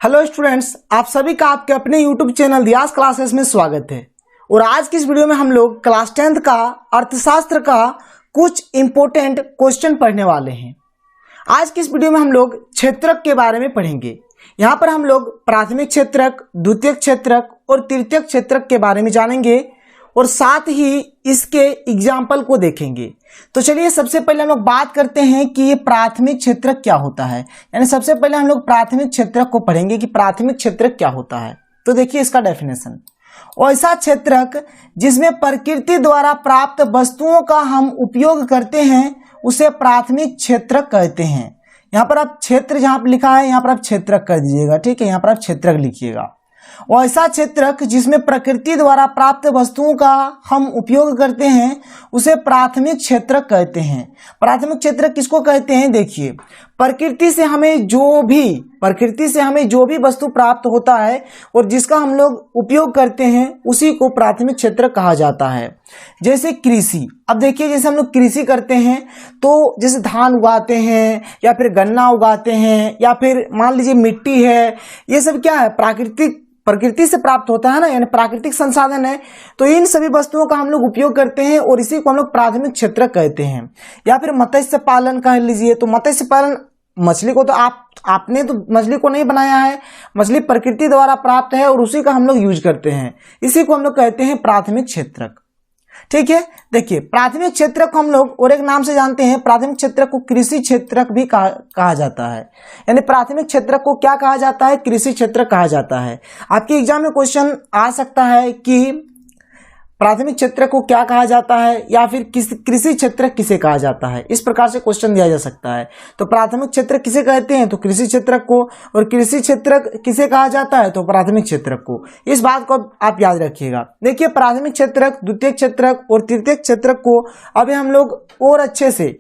Hello students, आप सभी का आपके अपने यूट्यूब चैनल दियास क्लासेस में स्वागत है। और आज की इस वीडियो में हम लोग क्लास 10th का अर्थशास्त्र का कुछ इंपॉर्टेंट क्वेश्चन पढ़ने वाले हैं। आज की इस वीडियो में हम लोग क्षेत्रक के बारे में पढ़ेंगे। यहाँ पर हम लोग प्राथमिक क्षेत्रक, द्वितीयक क्षेत्रक और तृतीयक क्षेत्रक के बारे में जानेंगे और साथ ही इसके एग्जाम्पल को देखेंगे। तो चलिए सबसे पहले हम लोग बात करते हैं कि ये प्राथमिक क्षेत्रक क्या होता है। यानी सबसे पहले हम लोग प्राथमिक क्षेत्रक को पढ़ेंगे कि प्राथमिक क्षेत्रक क्या होता है। तो देखिए इसका डेफिनेशन, ऐसा क्षेत्रक जिसमें प्रकृति द्वारा प्राप्त वस्तुओं का हम उपयोग करते हैं उसे प्राथमिक क्षेत्रक कहते हैं। यहाँ पर आप क्षेत्र जहां पर लिखा है यहाँ पर आप क्षेत्रक कर दीजिएगा, ठीक है। यहाँ पर आप क्षेत्रक लिखिएगा। और ऐसा क्षेत्रक जिसमें प्रकृति द्वारा प्राप्त वस्तुओं का हम उपयोग करते हैं उसे प्राथमिक क्षेत्रक कहते हैं। प्राथमिक क्षेत्रक किसको कहते हैं? देखिए, प्रकृति से हमें जो भी वस्तु प्राप्त होता है और जिसका हम लोग उपयोग करते हैं उसी को प्राथमिक क्षेत्रक कहा जाता है। जैसे कृषि, अब देखिए जैसे हम लोग कृषि करते हैं तो जैसे धान उगाते हैं या फिर गन्ना उगाते हैं या फिर मान लीजिए मिट्टी है, ये सब क्या है? प्रकृति से प्राप्त होता है ना, यानी प्राकृतिक संसाधन है। तो इन सभी वस्तुओं का हम लोग उपयोग करते हैं और इसी को हम लोग प्राथमिक क्षेत्रक कहते हैं। या फिर मत्स्य पालन कह लीजिए, तो मत्स्य पालन, मछली को तो आपने तो मछली को नहीं बनाया है, मछली प्रकृति द्वारा प्राप्त है और उसी का हम लोग यूज करते हैं, इसी को हम लोग कहते हैं प्राथमिक क्षेत्रक। ठीक है, देखिए प्राथमिक क्षेत्रक को हम लोग और एक नाम से जानते हैं, प्राथमिक क्षेत्रक को कृषि क्षेत्रक भी कहा जाता है। यानी प्राथमिक क्षेत्रक को क्या कहा जाता है? कृषि क्षेत्रक कहा जाता है। आपके एग्जाम में क्वेश्चन आ सकता है कि प्राथमिक क्षेत्रक को क्या कहा जाता है या फिर कृषि क्षेत्रक किसे कहा जाता है, इस प्रकार से क्वेश्चन दिया जा सकता है। तो प्राथमिक क्षेत्रक किसे कहते हैं? तो कृषि क्षेत्रक को। और कृषि क्षेत्रक किसे कहा जाता है? तो प्राथमिक क्षेत्रक को। इस बात को आप याद रखिएगा। देखिए प्राथमिक क्षेत्रक, द्वितीयक क्षेत्रक और तृतीयक क्षेत्रक को अभी हम लोग और अच्छे से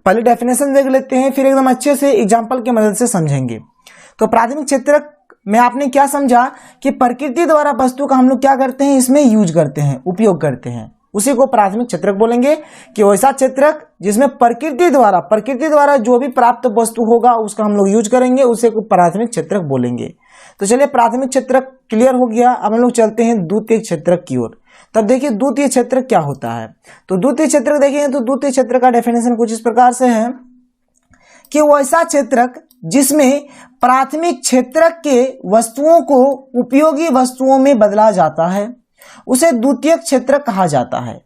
पहले डेफिनेशन देख लेते हैं, फिर एकदम अच्छे से एग्जाम्पल की मदद से समझेंगे। तो प्राथमिक क्षेत्रक में आपने क्या समझा कि प्रकृति द्वारा वस्तु का हम लोग क्या करते हैं, इसमें यूज करते हैं, उपयोग करते हैं, उसी को प्राथमिक क्षेत्रक बोलेंगे। कि वैसा क्षेत्रक जिसमें प्रकृति द्वारा जो भी प्राप्त वस्तु होगा उसका हम लोग यूज करेंगे, उसे को प्राथमिक क्षेत्रक बोलेंगे। तो चलिए प्राथमिक क्षेत्रक क्लियर हो गया। अब हम लोग चलते हैं द्वितीय क्षेत्रक की ओर। तब देखिए द्वितीय क्षेत्रक क्या होता है। तो द्वितीय क्षेत्रक देखेंगे तो द्वितीय क्षेत्रक का डेफिनेशन कुछ इस प्रकार से है कि वैसा क्षेत्रक जिसमें प्राथमिक क्षेत्रक के वस्तुओं को उपयोगी वस्तुओं में बदला जाता है उसे द्वितीयक क्षेत्रक कहा जाता है।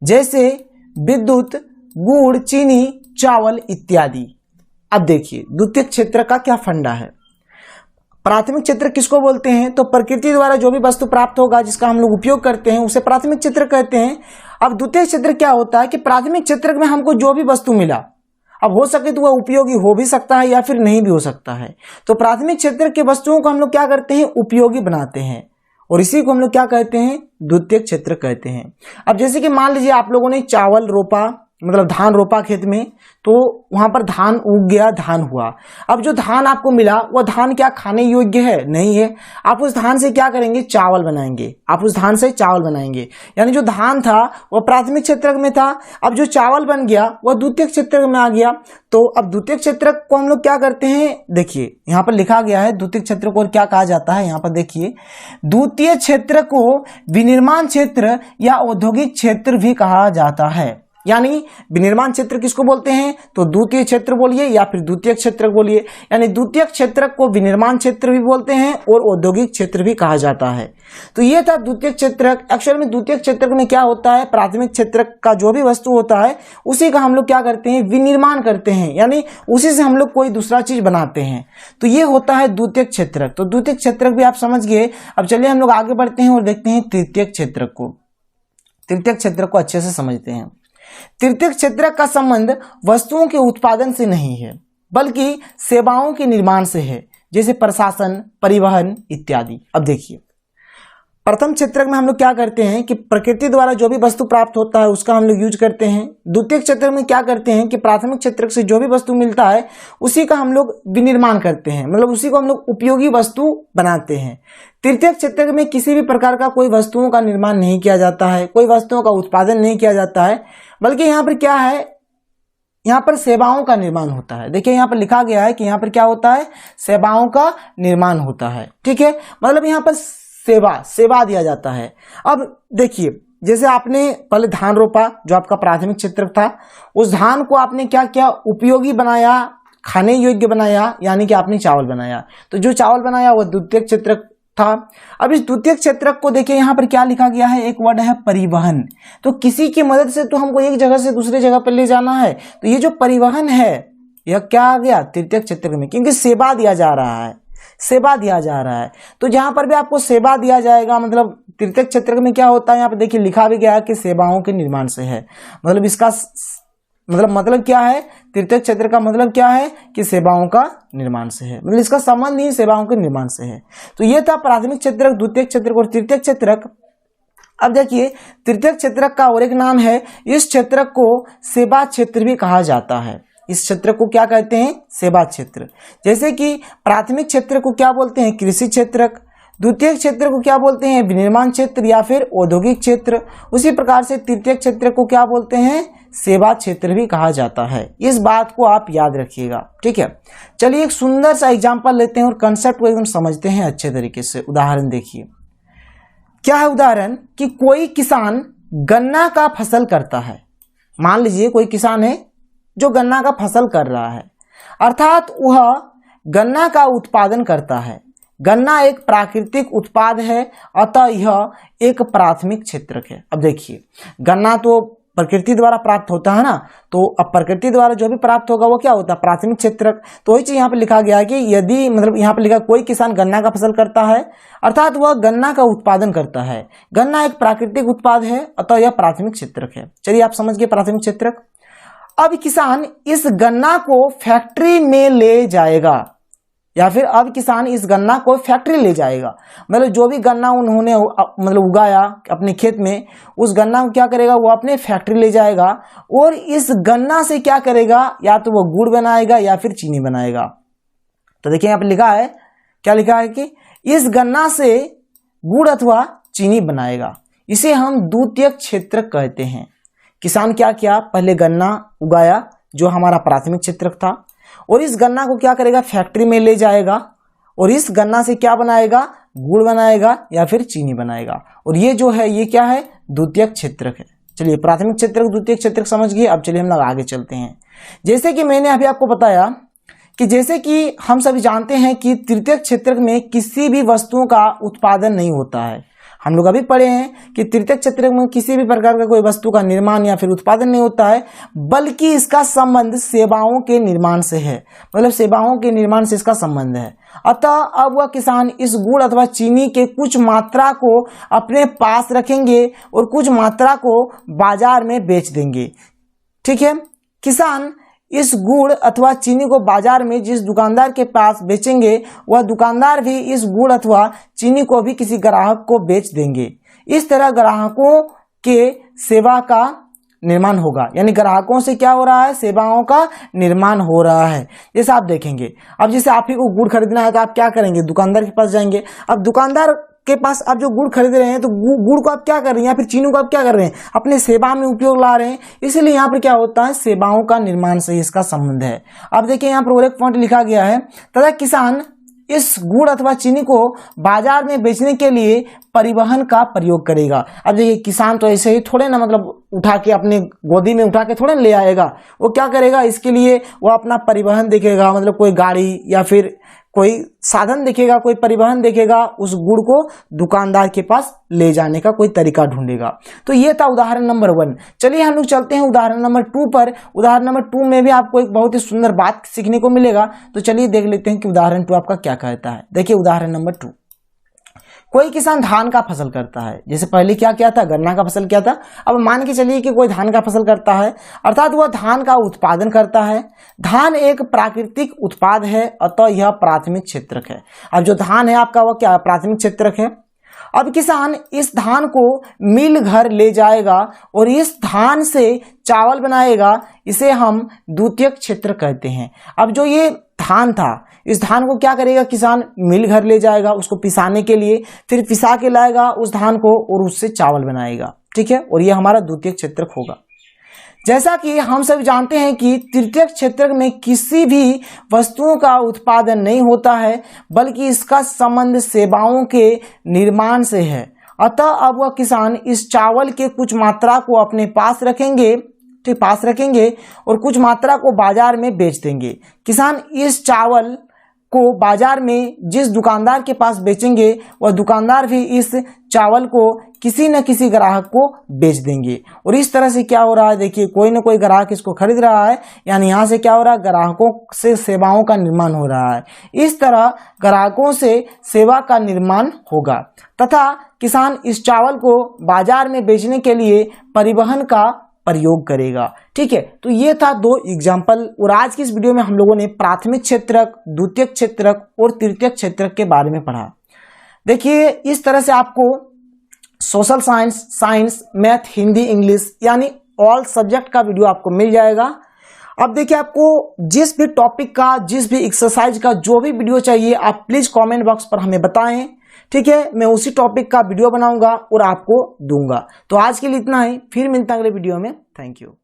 जैसे विद्युत, गुड़, चीनी, चावल इत्यादि। अब देखिए द्वितीयक क्षेत्रक का क्या फंडा है। प्राथमिक क्षेत्रक किसको बोलते हैं? तो प्रकृति द्वारा जो भी वस्तु प्राप्त होगा जिसका हम लोग उपयोग करते हैं उसे प्राथमिक क्षेत्रक कहते हैं। अब द्वितीयक क्षेत्रक क्या होता है कि प्राथमिक क्षेत्रक में हमको जो भी वस्तु मिला, अब हो सके तो वह उपयोगी हो भी सकता है या फिर नहीं भी हो सकता है। तो प्राथमिक क्षेत्रक के वस्तुओं को हम लोग क्या करते हैं? उपयोगी बनाते हैं और इसी को हम लोग क्या कहते हैं? द्वितीयक क्षेत्रक कहते हैं। अब जैसे कि मान लीजिए आप लोगों ने चावल रोपा, मतलब धान रोपा खेत में, तो वहां पर धान उग गया, धान हुआ। अब जो धान आपको मिला वह धान क्या खाने योग्य है? नहीं है। आप उस धान से क्या करेंगे? चावल बनाएंगे। यानी जो धान था वह प्राथमिक क्षेत्रक में था, अब जो चावल बन गया वह द्वितीयक क्षेत्रक में आ गया। तो अब द्वितीयक क्षेत्रक को हम लोग क्या करते हैं? देखिए यहाँ पर लिखा गया है द्वितीयक क्षेत्र को क्या कहा जाता है। यहाँ पर देखिए द्वितीय क्षेत्र को विनिर्माण क्षेत्र या औद्योगिक क्षेत्र भी कहा जाता है। यानी विनिर्माण क्षेत्र किसको बोलते हैं? तो द्वितीय क्षेत्र बोलिए या फिर द्वितीयक क्षेत्रक बोलिए। यानी द्वितीयक क्षेत्रक को विनिर्माण क्षेत्र भी बोलते हैं और औद्योगिक क्षेत्र भी कहा जाता है। तो ये था द्वितीयक क्षेत्रक। एक्चुअल में द्वितीयक क्षेत्रक में क्या होता है? प्राथमिक क्षेत्रक का जो भी वस्तु होता है उसी का हम लोग क्या करते हैं? विनिर्माण करते हैं, यानी उसी से हम लोग कोई दूसरा चीज बनाते हैं। तो ये होता है द्वितीयक क्षेत्रक। तो द्वितीयक क्षेत्रक भी आप समझ गए। अब चलिए हम लोग आगे बढ़ते हैं और देखते हैं तृतीयक क्षेत्रक को। तृतीयक क्षेत्रक को अच्छे से समझते हैं। तृतीयक क्षेत्रक का संबंध वस्तुओं के उत्पादन से नहीं है बल्कि सेवाओं के निर्माण से है, जैसे प्रशासन, परिवहन इत्यादि। अब देखिए प्रथम क्षेत्रक में हम लोग क्या करते हैं कि प्रकृति द्वारा जो भी वस्तु प्राप्त होता है उसका हम लोग यूज करते हैं। द्वितीयक क्षेत्रक में क्या करते हैं कि प्राथमिक क्षेत्रक से जो भी वस्तु मिलता है उसी का हम लोग विनिर्माण करते हैं, मतलब उसी को हम लोग उपयोगी वस्तु बनाते हैं। तृतीयक क्षेत्रक में किसी भी प्रकार का कोई वस्तुओं का निर्माण नहीं किया जाता है, कोई वस्तुओं का उत्पादन नहीं किया जाता है, बल्कि यहाँ पर क्या है यहाँ पर सेवाओं का निर्माण होता है। देखिए यहाँ पर लिखा गया है कि यहाँ पर क्या होता है, सेवाओं का निर्माण होता है। ठीक है, मतलब यहाँ पर सेवा दिया जाता है। अब देखिए, जैसे आपने पहले धान रोपा, जो आपका प्राथमिक क्षेत्र था, उस धान को आपने क्या किया, उपयोगी बनाया, खाने योग्य बनाया, यानी कि आपने चावल बनाया। तो जो चावल बनाया वह द्वितीयक क्षेत्र था। अब इस द्वितीयक क्षेत्रक को देखिए यहाँ पर क्या लिखा गया है, एक वर्ड है परिवहन। तो किसी की मदद से तो हमको एक जगह से दूसरे जगह पर ले जाना है, तो ये जो परिवहन है यह क्या आ गया, तृतीयक क्षेत्र में, क्योंकि सेवा दिया जा रहा है, सेवा दिया जा रहा है। तो जहां पर भी आपको सेवा दिया जाएगा, मतलब तृतीयक क्षेत्र में क्या होता है, यहाँ पर देखिए लिखा भी गया है कि सेवाओं के निर्माण से है। मतलब इसका मतलब क्या है, तृतीयक क्षेत्र का मतलब क्या है कि सेवाओं का निर्माण से है, मतलब इसका संबंध ही सेवाओं के निर्माण से है। तो ये था प्राथमिक क्षेत्रक, द्वितीयक क्षेत्रक और तृतीयक क्षेत्रक। अब देखिए तृतीयक क्षेत्रक का और एक नाम है, इस क्षेत्रक को सेवा क्षेत्र भी कहा जाता है। इस क्षेत्र को क्या कहते हैं, सेवा क्षेत्र। जैसे कि प्राथमिक क्षेत्र को क्या बोलते हैं, कृषि क्षेत्रक, द्वितीय क्षेत्र को क्या बोलते हैं, विनिर्माण क्षेत्र या फिर औद्योगिक क्षेत्र। उसी प्रकार से तृतीय क्षेत्र को क्या बोलते हैं, सेवा क्षेत्र भी कहा जाता है। इस बात को आप याद रखिएगा। ठीक है, चलिए एक सुंदर सा एग्जांपल लेते हैं और कंसेप्ट को एकदम समझते हैं अच्छे तरीके से। उदाहरण देखिए, क्या है उदाहरण कि कोई किसान गन्ना का फसल करता है। मान लीजिए कोई किसान है जो गन्ना का फसल कर रहा है, अर्थात वह गन्ना का उत्पादन करता है। गन्ना एक प्राकृतिक उत्पाद है, अतः यह एक प्राथमिक क्षेत्रक है। अब देखिए, गन्ना तो प्रकृति द्वारा प्राप्त होता है ना, तो अब प्रकृति द्वारा जो भी प्राप्त होगा वो क्या होता है, प्राथमिक क्षेत्रक। तो वही चीज यहाँ पे लिखा गया है कि यदि, मतलब यहाँ पे लिखा कोई किसान गन्ना का फसल करता है, अर्थात वह गन्ना का उत्पादन करता है। गन्ना एक प्राकृतिक उत्पाद है, अतः यह प्राथमिक क्षेत्रक है। चलिए आप समझ गए प्राथमिक क्षेत्रक। अब किसान इस गन्ना को फैक्ट्री में ले जाएगा, या फिर अब किसान इस गन्ना को फैक्ट्री ले जाएगा, मतलब जो भी गन्ना उन्होंने मतलब उगाया अपने खेत में, उस गन्ना को क्या करेगा, वो अपने फैक्ट्री ले जाएगा और इस गन्ना से क्या करेगा, या तो वो गुड़ बनाएगा या फिर चीनी बनाएगा। तो देखिए यहाँ पे लिखा है, क्या लिखा है कि इस गन्ना से गुड़ अथवा चीनी बनाएगा। इसे हम द्वितीयक क्षेत्रक कहते हैं। किसान क्या किया, पहले गन्ना उगाया जो हमारा प्राथमिक क्षेत्रक था, और इस गन्ना को क्या करेगा, फैक्ट्री में ले जाएगा और इस गन्ना से क्या बनाएगा, गुड़ बनाएगा या फिर चीनी बनाएगा। और ये जो है ये क्या है, द्वितीयक क्षेत्रक है। चलिए प्राथमिक क्षेत्रक द्वितीयक क्षेत्रक समझ गए। अब चलिए हम लोग आगे चलते हैं। जैसे कि मैंने अभी आपको बताया कि जैसे कि हम सभी जानते हैं कि तृतीयक क्षेत्रक में किसी भी वस्तुओं का उत्पादन नहीं होता है। हम लोग अभी पढ़े हैं कि तृतीयक क्षेत्र में किसी भी प्रकार का कोई वस्तु का निर्माण या फिर उत्पादन नहीं होता है, बल्कि इसका संबंध सेवाओं के निर्माण से है, मतलब सेवाओं के निर्माण से इसका संबंध है। अतः अब वह किसान इस गुड़ अथवा चीनी के कुछ मात्रा को अपने पास रखेंगे और कुछ मात्रा को बाजार में बेच देंगे। ठीक है, किसान इस गुड़ अथवा चीनी को बाजार में जिस दुकानदार के पास बेचेंगे, वह दुकानदार भी इस गुड़ अथवा चीनी को भी किसी ग्राहक को बेच देंगे। इस तरह ग्राहकों के सेवा का निर्माण होगा, यानी ग्राहकों से क्या हो रहा है, सेवाओं का निर्माण हो रहा है। जैसे आप देखेंगे, अब जैसे आप ही को गुड़ खरीदना है तो आप क्या करेंगे, दुकानदार के पास जाएंगे। अब दुकानदार के पास आप जो गुड़ खरीद रहे हैं, तो गुड़ को आप क्या कर रहे हैं, या फिर चीनी को आप क्या कर रहे हैं, अपने सेवा में उपयोग ला रहे हैं। इसलिए यहाँ पर क्या होता है, सेवाओं का निर्माण से इसका संबंध है। अब देखिए यहाँ पर और एक पॉइंट लिखा गया है, तथा किसान इस गुड़ अथवा चीनी को बाजार में बेचने के लिए परिवहन का प्रयोग करेगा। अब देखिए किसान तो ऐसे ही थोड़े ना, मतलब उठा के अपने गोदी में उठा के थोड़े ले आएगा। वो क्या करेगा, इसके लिए वो अपना परिवहन देखेगा, मतलब कोई गाड़ी या फिर कोई साधन देखेगा, कोई परिवहन देखेगा, उस गुड़ को दुकानदार के पास ले जाने का कोई तरीका ढूंढेगा। तो ये था उदाहरण नंबर 1। चलिए हम लोग चलते हैं उदाहरण नंबर 2 पर। उदाहरण नंबर 2 में भी आपको एक बहुत ही सुंदर बात सीखने को मिलेगा। तो चलिए देख लेते हैं कि उदाहरण 2 आपका क्या कहता है। देखिए उदाहरण नंबर 2, कोई किसान धान का फसल करता है। जैसे पहले क्या किया था, गन्ना का फसल किया था। अब मान के चलिए कि कोई धान का फसल करता है, अर्थात वह धान का उत्पादन करता है। धान एक प्राकृतिक उत्पाद है, अतः यह प्राथमिक क्षेत्रक है। अब जो धान है आपका, वह क्या प्राथमिक क्षेत्रक है। अब किसान इस धान को मिल घर ले जाएगा और इस धान से चावल बनाएगा। इसे हम द्वितीयक क्षेत्र कहते हैं। अब जो ये धान था, इस धान को क्या करेगा, किसान मिल घर ले जाएगा उसको पिसाने के लिए, फिर पिसा के लाएगा उस धान को और उससे चावल बनाएगा। ठीक है, और ये हमारा द्वितीयक क्षेत्रक होगा। जैसा कि हम सभी जानते हैं कि तृतीयक क्षेत्र में किसी भी वस्तुओं का उत्पादन नहीं होता है, बल्कि इसका संबंध सेवाओं के निर्माण से है। अतः अब वह किसान इस चावल के कुछ मात्रा को अपने पास रखेंगे और कुछ मात्रा को बाजार में बेच देंगे। किसान इस चावल को बाजार में जिस दुकानदार के पास बेचेंगे, वह दुकानदार भी इस चावल को किसी न किसी ग्राहक को बेच देंगे। और इस तरह से क्या हो रहा है, देखिए कोई ना कोई ग्राहक इसको खरीद रहा है, यानी यहाँ से क्या हो रहा है, ग्राहकों से सेवाओं का निर्माण हो रहा है। इस तरह ग्राहकों से सेवा का निर्माण होगा तथा किसान इस चावल को बाजार में बेचने के लिए परिवहन का प्रयोग करेगा। ठीक है, तो ये था 2 एग्जाम्पल। और आज की इस वीडियो में हम लोगों ने प्राथमिक क्षेत्रक, द्वितीयक क्षेत्रक और तृतीयक क्षेत्रक के बारे में पढ़ा। देखिए इस तरह से आपको social science, math, Hindi, English यानी ऑल सब्जेक्ट का वीडियो आपको मिल जाएगा। अब देखिए आपको जिस भी टॉपिक का, जिस भी एक्सरसाइज का जो भी वीडियो चाहिए, आप प्लीज कमेंट बॉक्स पर हमें बताएं। ठीक है, मैं उसी टॉपिक का वीडियो बनाऊंगा और आपको दूंगा। तो आज के लिए इतना ही, फिर मिलता है अगले वीडियो में। Thank you.